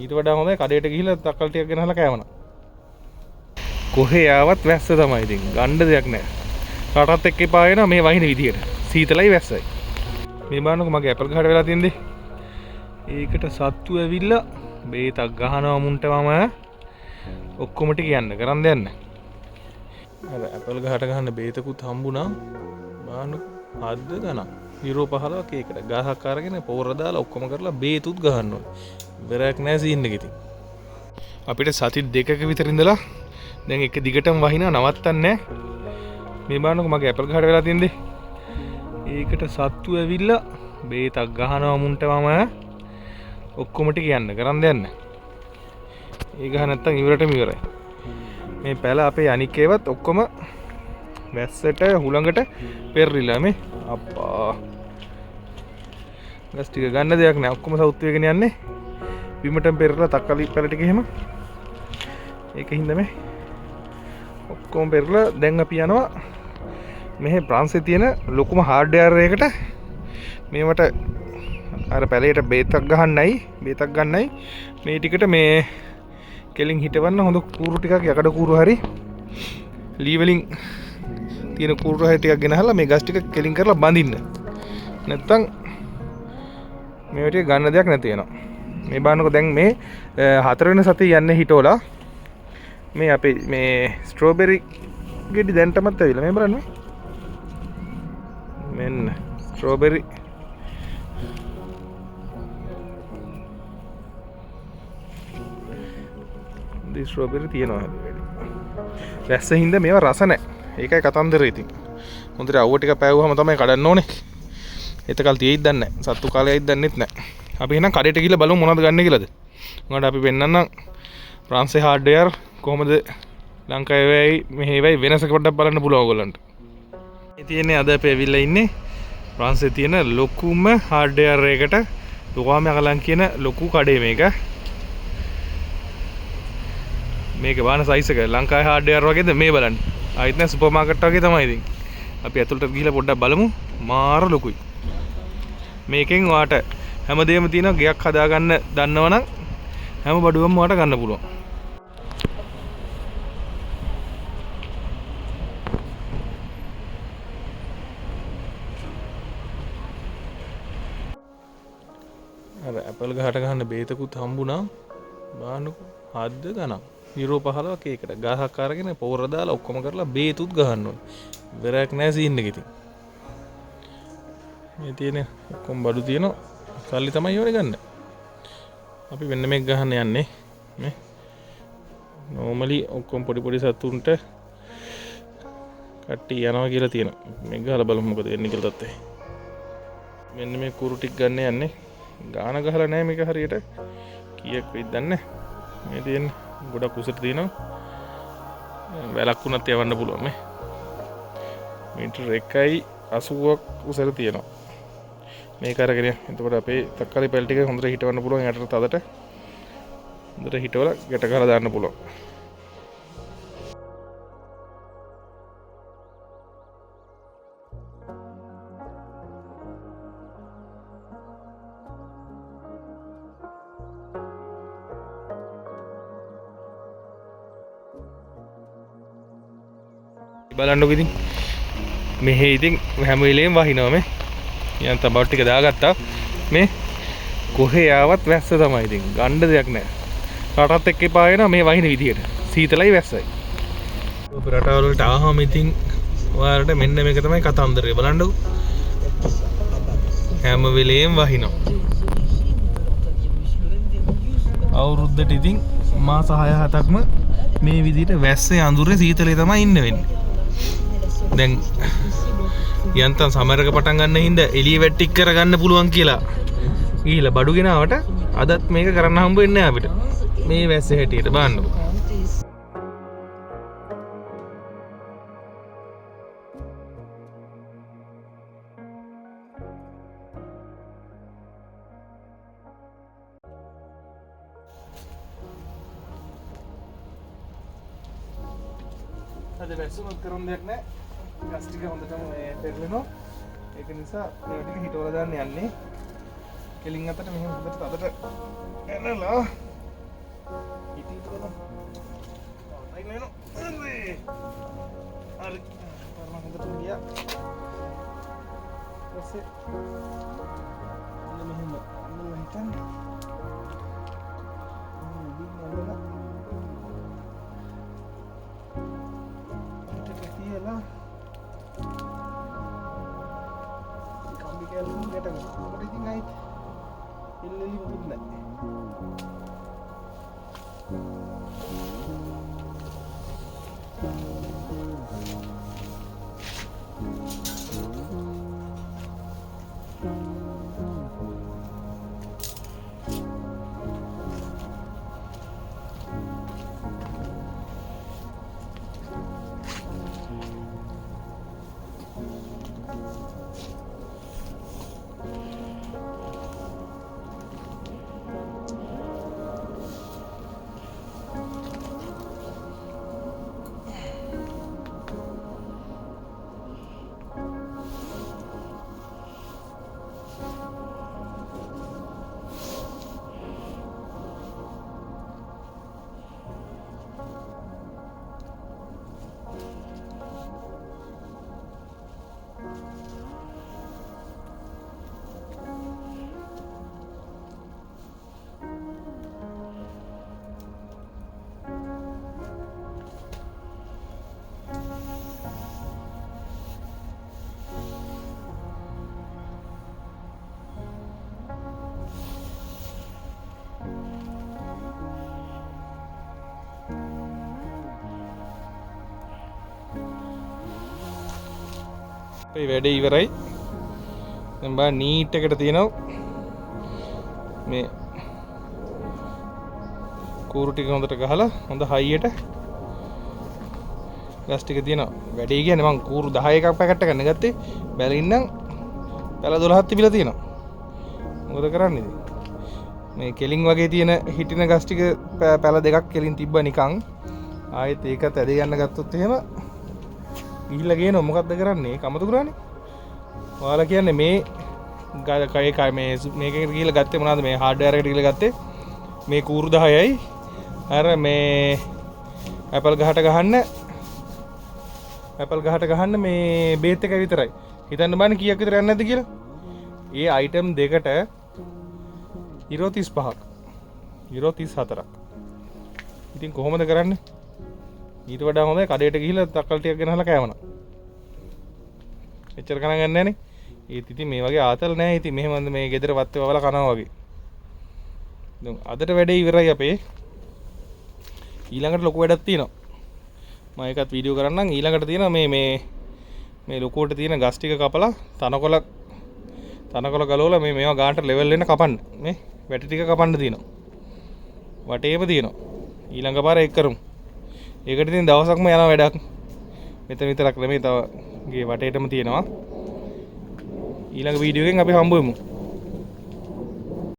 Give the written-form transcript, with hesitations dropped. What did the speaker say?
ඊට වඩා හොඳයි කඩේට ගිහිල්ලා තක්කල් ටිකක් ගෙනහලා කෑවනම්. කොහේ ආවත් වැස්ස තමයි ඉතින්. ගන්න දෙයක් නැහැ. රටත් එක්ක එපා වෙනවා මේ වහින විදියට. සීතලයි වැස්සයි. මේ බලන්නකො මගේ ඇපල් ගහට වෙලා තියෙන්නේ. ඒකට සත්තු ඇවිල්ලා බේතක් ගහනවා මුන්ට මම ඔක්කොම ටික යන්න කරන් දෙන්න. අර ඇපල් ගහට ගහන්න බේතකුත් හම්බුණා. බලන්නකො හද්ද ගණන්. යුරෝ 15ක් ඒකට ගහක් අරගෙන පොර දාලා ඔක්කොම කරලා බේතුත් ගහන්න ඕනේ. ඉවරයක් නැහැ සීන් එක ඉතින්. අපිට සති දෙකක විතර ඉඳලා දැන් එක දිගටම වහිනවා නවත්තන්නේ නැහැ. මේ බලන්නකො මගේ ඇපල් ගහට වෙලා තියෙන්නේ. ඒකට සත්තු ඇවිල්ලා බේතක් ගහනවා මුන්ට මම ඔක්කොම ටික යන්න කරන් දෙන්න. ඒ ගහ නැත්තම් ඉවරටම ඉවරයි. මේ පැල අපේ අනික් ඒවත් ඔක්කොම වැස්සට හුළඟට පෙරලිලා මේ අප්පා. ගස් ටික ගන්න දෙයක් නෑ ඔක්කොම සවුත් වෙගෙන යන්නේ. බිමටම පෙරලා තක්කලි පැල ටික එහෙම. ඒකින්ද මේ ඔක්කොම පෙරලා දැන් අපි යනවා මෙහි ප්‍රංශේ තියෙන ලොකුම හાર્ඩ්වෙයාර් එකකට මේවට අර පැලේට බේතක් ගන්නයි මේ ටිකට මේ කෙලින් හිටවන්න හොඳ කූරු ටිකක් යකඩ කූරු හරි ලී වලින් තියෙන කූරු හරි ටිකක් ගෙනහලා මේ ගස් ටික කෙලින් කරලා බඳින්න. නැත්තම් මේවට ගන්න දෙයක් නැති වෙනවා. මේ බලන්නකො දැන් මේ 4 වෙනි සතියේ යන්නේ හිටෝලා මේ අපේ මේ ස්ට්‍රෝබෙරි ගෙඩි දැන්ටමත් ඇවිල්ලා මේ බලන්න මෙන්න ස්ට්‍රෝබෙරි ස්ට්‍රෝබෙරි තියෙනවා හැබැයි. වැස්ස හින්දා මේවා රස නැහැ. ඒකයි කතන්දරේ ඉතින්. හොඳට අවුව ටික පෑවුවම තමයි කඩන්න ඕනේ. එතකල් තියෙයිද දන්නේ නැහැ. සත්තු කාලයයිද දන්නෙත් නැහැ. අපි එහෙනම් කඩේට ගිහලා බලමු මොනවද ගන්න කියලාද. උන්ට අපි පෙන්නන්නම් ප්‍රංශේ හાર્ඩ්වෙයාර් කොහොමද ලංකාවේ මෙහෙවයි වෙනස පොඩ්ඩක් බලන්න පුළුවන් ඔයගොල්ලන්ට. මේ තියෙන්නේ අද අපි ඇවිල්ලා ඉන්නේ ප්‍රංශේ තියෙන ලොකුම හાર્ඩ්වෙයාර් එකකට ලොකාම යකලන් කියන ලොකු කඩේ මේක. මේක බාන සයිස් එක ලංකාවේ හાર્ඩ්වෙයාර් වගේද මේ බලන්න. ආයෙත් නෑ සුපර් මාකට් වගේ තමයි ඉතින්. අපි ඇතුළට ගිහලා පොඩ්ඩක් බලමු. මාර ලොකුයි. මේකෙන් ඔයාට හැමදේම තියෙනවා ගයක් හදාගන්න දන්නවනම් හැම බඩුවම ඔයාට ගන්න පුළුවන්. අර ඇපල් ගහට ගහන්න බේතකුත් හම්බුණා. බලන්නකො හද්ද ගණන්. යුරෝ 15ක් ඒකට ගහක් අරගෙන පොර දාලා ඔක්කොම කරලා බේතුත් ගහන්න ඕනේ. ඉවරයක් නැහැ සීන් එක ඉතින්. මේ තියෙන ඔක්කොම බඩු තියෙනවා. සල්ලි තමයි ඕනේ ගන්න. අපි වෙන මේක ගහන්න යන්නේ. මේ normally ඔක්කොම පොඩි පොඩි සතුන්ට කට්ටි යනවා කියලා තියෙනවා. මේක ගහලා බලමු මොකද වෙන්නේ කියලා තත්ත්වය. මෙන්න මේ කුරු ටික ගන්න යන්නේ. ගාන ගහලා නැහැ මේක හරියට. කීයක් වෙයිද දන්නේ නැහැ. මේ තියෙන්නේ ගොඩක් උසට තියෙනවා. වැලක් වුණත් යවන්න පුළුවන් මේ. මීටර 1.80ක් උසට තියෙනවා. මේක අරගෙන එතකොට අපේ තක්කාලි පැල් ටික හොඳට හිටවන්න පුළුවන්. යටට තදට හොඳට හිටවලා ගැට ගහලා දාන්න පුළුවන්. බලන්නකො ඉතින් මෙහෙ ඉතින් හැම වෙලේම වහිනවා මේ. යන් තබව් ටික දාගත්තා. මේ කොහේ ආවත් වැස්ස තමයි ඉතින්. ගන්න දෙයක් නැහැ. රටත් එක්ක එපා වෙනවා මේ වහින විදියට. සීතලයි වැස්සයි. ඔබ රටවල වලට ආවම ඉතින් ඔයාලට මෙන්න මේක තමයි කතන්දරය. බලන්නකො. හැම වෙලේම වහිනවා. අවුරුද්දට ඉතින් මාස 6-7ක්ම මේ විදියට වැස්සේ අඳුරේ සීතලේ තමයි ඉන්න වෙන්නේ. දැන් යන්තම් සමරක පටන් ගන්න හින්දා එළිය වැටික් කරගන්න පුළුවන් කියලා ගිහිල්ලා බඩු ගෙනාවට අදත් මේක කරන්න හම්බ වෙන්නේ නැහැ අපිට. මේ වැස්සේ හැටියට බලන්නකො. අද වැස්සුමක් කරන්න දෙයක් නැහැ. ගස් ටික හොඳටම පෙරලෙනවා. ඒක නිසා මේ ටික හිටවලා දාන්න යන්නේ. කෙලින් අතට මෙහෙම හොඳට තදට එනලා වැඩ ඉවරයි. දැන් බලන්න නීට් එකට තියෙනවා මේ කූරු ටික හොඳට ගහලා හොඳ හයියට ගස් ටික තියෙනවා. වැඩේ කියන්නේ මං කූරු 10ක පැකට් එකක් ගන්න ගත්තේ. බැලින් නම් පැල 12ක් තිබිලා තියෙනවා. මොකද කරන්නේ ඉතින්? මේ කෙලින් වගේ තියෙන හිටින ගස් ටික පැල දෙකක් කෙලින් තිබ්බා නිකන්. ආයෙත් ඒකත් ඇද ගන්න ගත්තොත් එහෙම ගිහිල්ලා ගේනවා. මොකද්ද කරන්නේ? කමතු කරන්නේ. ඔයාලා කියන්නේ මේ කය මේකෙන් ගිහිල්ලා ගත්තේ මොනවද? මේ හાર્ඩ්වෙයාර් එකට ගිහිල්ලා ගත්තේ මේ කූරු 10යි අර මේ ඇපල් ගහට ගහන්න මේ බේත් එක විතරයි. හිතන්න බෑනේ කීයක් විතර යන්නේ නැද්ද කියලා. ඒ අයිටම් දෙකට €35ක්. €34ක්. ඉතින් කොහොමද කරන්නේ? ඊට වඩා හොඳයි කඩේට ගිහිල්ලා තක්කල් ටිකක් ගෙනහලා කෑවනම්. එච්චර ගණන් ගන්න නැහනේ. ඒත් ඉතින් මේ වගේ ආතල් නැහැ. ඉතින් මෙහෙම මේ ගෙදර වත්තේ වවලා කනවා වගේ. දැන් අදට වැඩේ ඉවරයි අපේ. ඊළඟට ලොකු වැඩක් තියෙනවා. මම ඒකත් වීඩියෝ කරන්නම්. ඊළඟට තියෙනවා මේ ලොකුවට තියෙන ගස් ටික කපලා තනකොළ ගලවලා මේවා ගානට ලෙවල් වෙන්න කපන්න. මේ වැටි ටික කපන්න තියෙනවා. වටේම තියෙනවා. ඊළඟ පාර ඒක කරමු. ඒකට ඉතින් දවසක්ම යන වැඩක්. මෙතන විතරක් නෙමෙයි තව ගේ වටේටම තියෙනවා. ඊළඟ වීඩියෝ එකෙන් අපි හම්බ වෙමු.